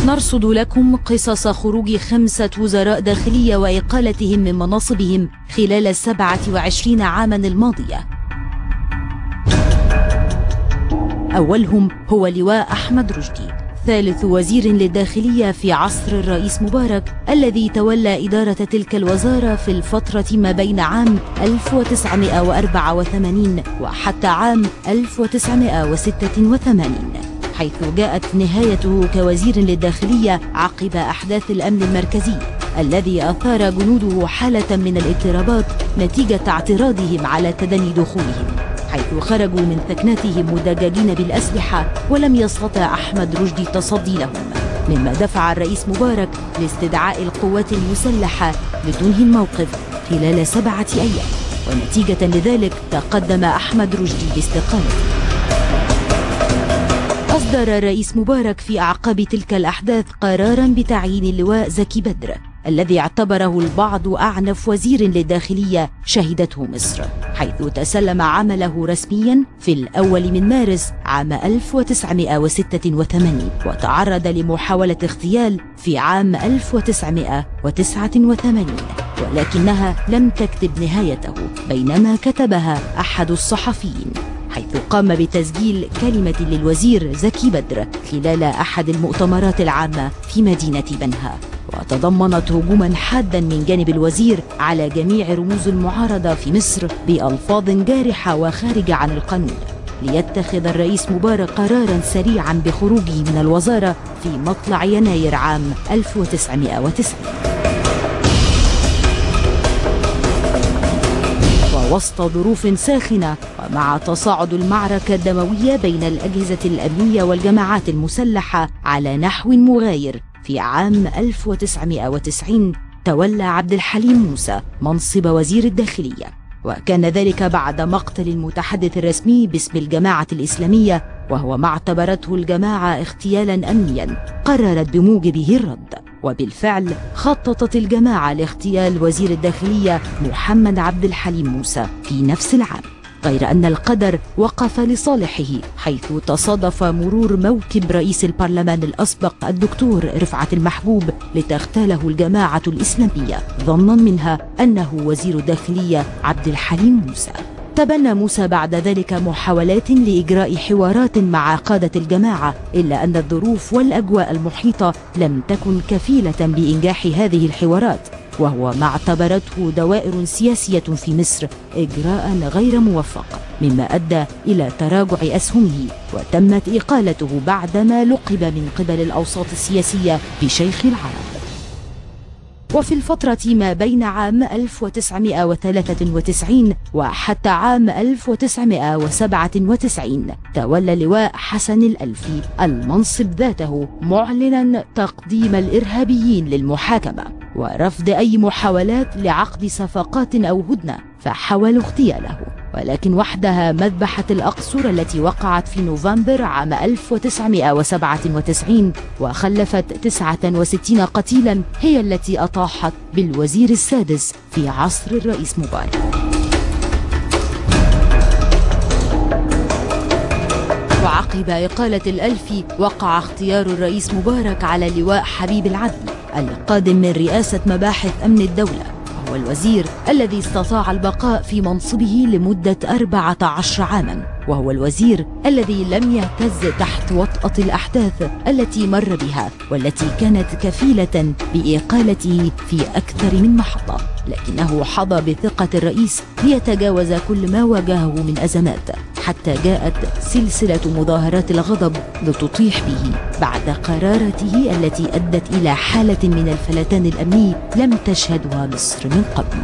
نرصد لكم قصص خروج 5 وزراء داخلية وإقالتهم من مناصبهم خلال 27 عاما الماضية. أولهم هو لواء أحمد رشدي، ثالث وزير للداخلية في عصر الرئيس مبارك، الذي تولى إدارة تلك الوزارة في الفترة ما بين عام 1984 وحتى عام 1986، حيث جاءت نهايته كوزير للداخلية عقب أحداث الأمن المركزي الذي أثار جنوده حالة من الاضطرابات نتيجة اعتراضهم على تدني دخولهم، حيث خرجوا من ثكناتهم مدججين بالأسلحة ولم يستطع أحمد رشدي التصدي لهم، مما دفع الرئيس مبارك لاستدعاء القوات المسلحة لتنهي الموقف خلال 7 أيام، ونتيجة لذلك تقدم أحمد رشدي باستقالته. أصدر الرئيس مبارك في أعقاب تلك الأحداث قراراً بتعيين اللواء زكي بدر، الذي اعتبره البعض أعنف وزير للداخلية شهدته مصر، حيث تسلم عمله رسمياً في الأول من مارس عام 1986، وتعرض لمحاولة اغتيال في عام 1989، ولكنها لم تكتب نهايته بينما كتبها أحد الصحفيين، حيث قام بتسجيل كلمة للوزير زكي بدر خلال أحد المؤتمرات العامة في مدينة بنها، وتضمنت هجوما حادا من جانب الوزير على جميع رموز المعارضة في مصر بألفاظ جارحة وخارجة عن القانون، ليتخذ الرئيس مبارك قرارا سريعا بخروجه من الوزارة في مطلع يناير عام 1990. ووسط ظروف ساخنة ومع تصاعد المعركة الدموية بين الأجهزة الأمنية والجماعات المسلحة على نحو مغاير، في عام 1990 تولى عبد الحليم موسى منصب وزير الداخلية، وكان ذلك بعد مقتل المتحدث الرسمي باسم الجماعة الإسلامية، وهو ما اعتبرته الجماعة اغتيالا أمنيا قررت بموجبه الرد. وبالفعل خططت الجماعة لاغتيال وزير الداخلية محمد عبد الحليم موسى في نفس العام، غير أن القدر وقف لصالحه، حيث تصادف مرور موكب رئيس البرلمان الأسبق الدكتور رفعت المحجوب لتغتاله الجماعة الإسلامية ظنا منها أنه وزير الداخلية عبد الحليم موسى. تبنى موسى بعد ذلك محاولات لإجراء حوارات مع قادة الجماعة، إلا أن الظروف والأجواء المحيطة لم تكن كفيلة بإنجاح هذه الحوارات، وهو ما اعتبرته دوائر سياسية في مصر إجراء غير موفق، مما أدى إلى تراجع أسهمه، وتمت إقالته بعدما لقب من قبل الأوساط السياسية بشيخ العرب. وفي الفترة ما بين عام 1993 وحتى عام 1997 تولى اللواء حسن الألفي المنصب ذاته، معلنا تقديم الإرهابيين للمحاكمة ورفض أي محاولات لعقد صفقات أو هدنة، فحاولوا اغتياله، ولكن وحدها مذبحة الأقصر التي وقعت في نوفمبر عام 1997 وخلفت 69 قتيلا هي التي أطاحت بالوزير السادس في عصر الرئيس مبارك. وعقب إقالة الألفي وقع اختيار الرئيس مبارك على اللواء حبيب العدل القادم من رئاسة مباحث أمن الدولة، وهو الوزير الذي استطاع البقاء في منصبه لمدة 14 عاما، وهو الوزير الذي لم يهتز تحت وطأة الأحداث التي مر بها والتي كانت كفيلة بإقالته في أكثر من محطة، لكنه حظى بثقة الرئيس ليتجاوز كل ما واجهه من أزمات، حتى جاءت سلسلة مظاهرات الغضب لتطيح به بعد قرارته التي أدت إلى حالة من الفلتان الأمني لم تشهدها مصر من قبل.